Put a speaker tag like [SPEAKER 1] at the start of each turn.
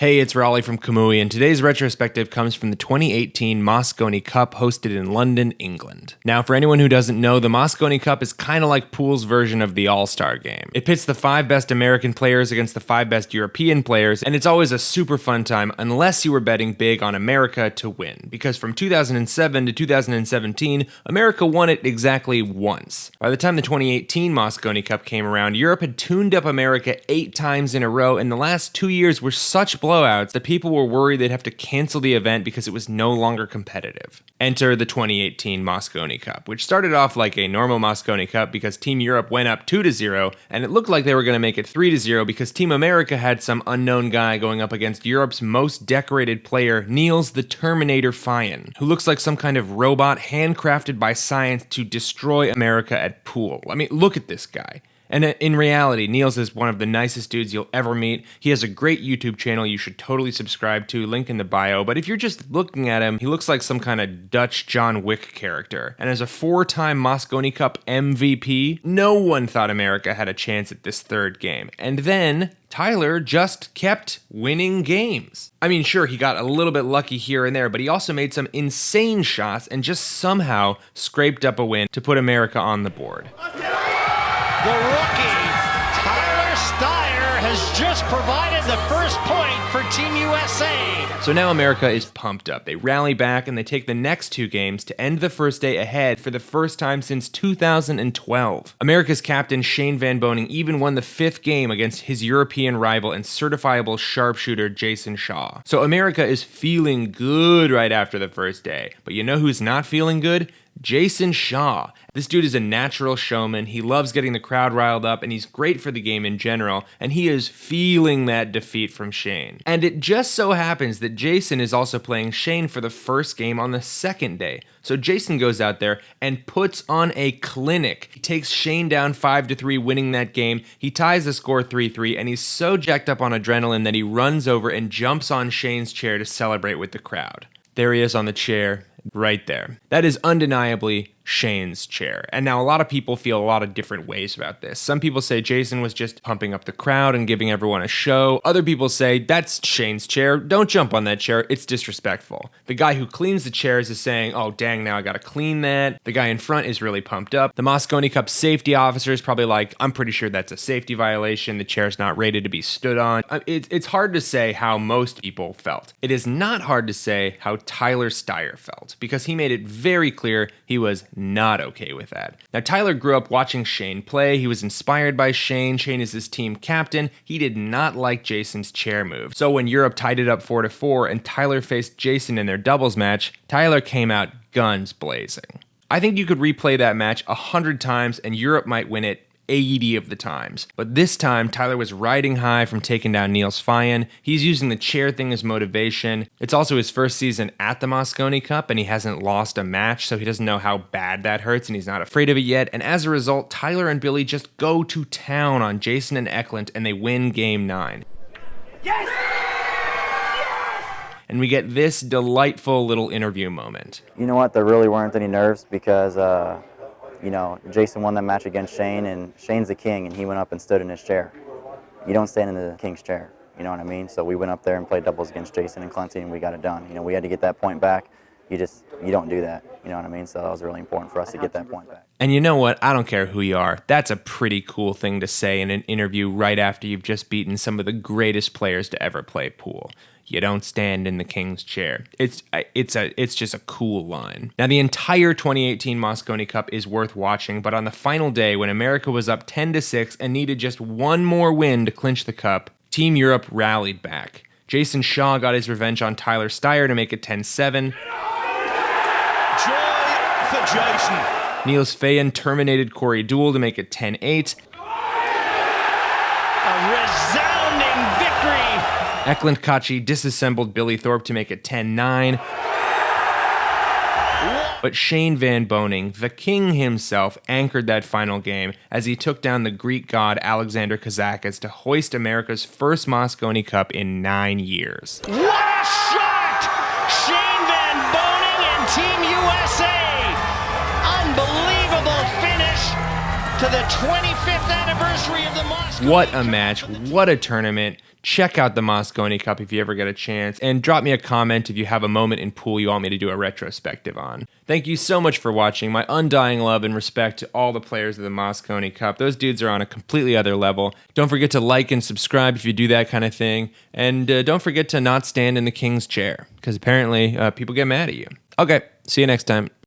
[SPEAKER 1] Hey, it's Raleigh from KAMUI, and today's retrospective comes from the 2018 Mosconi Cup hosted in London, England. Now, for anyone who doesn't know, the Mosconi Cup is kind of like pool's version of the All-Star game. It pits the 5 best American players against the 5 best European players, and it's always a super fun time unless you were betting big on America to win, because from 2007 to 2017, America won it exactly once. By the time the 2018 Mosconi Cup came around, Europe had tuned up America 8 times in a row, and the last 2 years were such blowouts that people were worried they'd have to cancel the event because it was no longer competitive. Enter the 2018 Mosconi Cup, which started off like a normal Mosconi Cup because Team Europe went up 2-0, and it looked like they were going to make it 3-0 because Team America had some unknown guy going up against Europe's most decorated player, Niels the Terminator Fyan, who looks like some kind of robot handcrafted by science to destroy America at pool. I mean, look at this guy. And in reality, Niels is one of the nicest dudes you'll ever meet. He has a great YouTube channel you should totally subscribe to, link in the bio. But if you're just looking at him, he looks like some kind of Dutch John Wick character. And as a 4-time Mosconi Cup MVP, no one thought America had a chance at this third game. And then Tyler just kept winning games. I mean, sure, he got a little bit lucky here and there, but he also made some insane shots and just somehow scraped up a win to put America on the board.
[SPEAKER 2] The rookie, Tyler Styer, has just provided the first point for Team USA.
[SPEAKER 1] So now America is pumped up. They rally back and they take the next 2 games to end the first day ahead for the first time since 2012. America's captain Shane Van Boening even won the 5th game against his European rival and certifiable sharpshooter Jason Shaw. So America is feeling good right after the first day. But you know who's not feeling good? Jason Shaw. This dude is a natural showman. He loves getting the crowd riled up, and he's great for the game in general, and he is feeling that defeat from Shane. And it just so happens that Jason is also playing Shane for the first game on the second day. So Jason goes out there and puts on a clinic. He takes Shane down 5-3, winning that game. He ties the score 3-3, and he's so jacked up on adrenaline that he runs over and jumps on Shane's chair to celebrate with the crowd. There he is on the chair, right there. That is undeniably Shane's chair. And now a lot of people feel a lot of different ways about this. Some people say Jason was just pumping up the crowd and giving everyone a show. Other people say, that's Shane's chair. Don't jump on that chair. It's disrespectful. The guy who cleans the chairs is saying, oh, dang, now I gotta clean that. The guy in front is really pumped up. The Mosconi Cup safety officer is probably like, I'm pretty sure that's a safety violation. The chair's not rated to be stood on. It's hard to say how most people felt. It is not hard to say how Tyler Styer felt, because he made it very clear he was not okay with that. Now, Tyler grew up watching Shane play. He was inspired by Shane. Shane is his team captain. He did not like Jason's chair move. So when Europe tied it up 4-4 and Tyler faced Jason in their doubles match, Tyler came out guns blazing. I think you could replay that match 100 times and Europe might win it 80 of the times. But this time, Tyler was riding high from taking down Niels Fyan. He's using the chair thing as motivation. It's also his first season at the Mosconi Cup, and he hasn't lost a match, so he doesn't know how bad that hurts, and he's not afraid of it yet. And as a result, Tyler and Billy just go to town on Jason and Eklund, and they win Game 9. Yes! And we get this delightful little interview moment.
[SPEAKER 3] You know what? There really weren't any nerves because Jason won that match against Shane, and Shane's the king, and he went up and stood in his chair. You don't stand in the king's chair, you know what I mean? So we went up there and played doubles against Jason and Clancy, and we got it done. You know, we had to get that point back. You don't do that, you know what I mean? So that was really important for us to get that point back.
[SPEAKER 1] And you know what? I don't care who you are. That's a pretty cool thing to say in an interview right after you've just beaten some of the greatest players to ever play pool. You don't stand in the king's chair. It's just a cool line. Now, the entire 2018 Mosconi Cup is worth watching, but on the final day, when America was up 10-6 and needed just one more win to clinch the cup, Team Europe rallied back. Jason Shaw got his revenge on Tyler Styer to make it 10-7.
[SPEAKER 2] Joy for Jason.
[SPEAKER 1] Niels Fyan terminated Corey Duel to make it 10-8.
[SPEAKER 2] A resounding victory.
[SPEAKER 1] Eklund Kachi disassembled Billy Thorpe to make it 10-9. But Shane Van Boening, the king himself, anchored that final game as he took down the Greek god Alexander Kazakis to hoist America's first Mosconi Cup in 9 years.
[SPEAKER 2] What a shot! Shane Van Boening and Team USA. Unbelievable finish to the 25th anniversary of the Mosconi
[SPEAKER 1] What a match. What a tournament. Check out the Mosconi Cup if you ever get a chance, and drop me a comment if you have a moment in pool you want me to do a retrospective on. Thank you so much for watching. My undying love and respect to all the players of the Mosconi Cup. Those dudes are on a completely other level. Don't forget to like and subscribe if you do that kind of thing, and don't forget to not stand in the king's chair, because apparently people get mad at you. Okay, see you next time.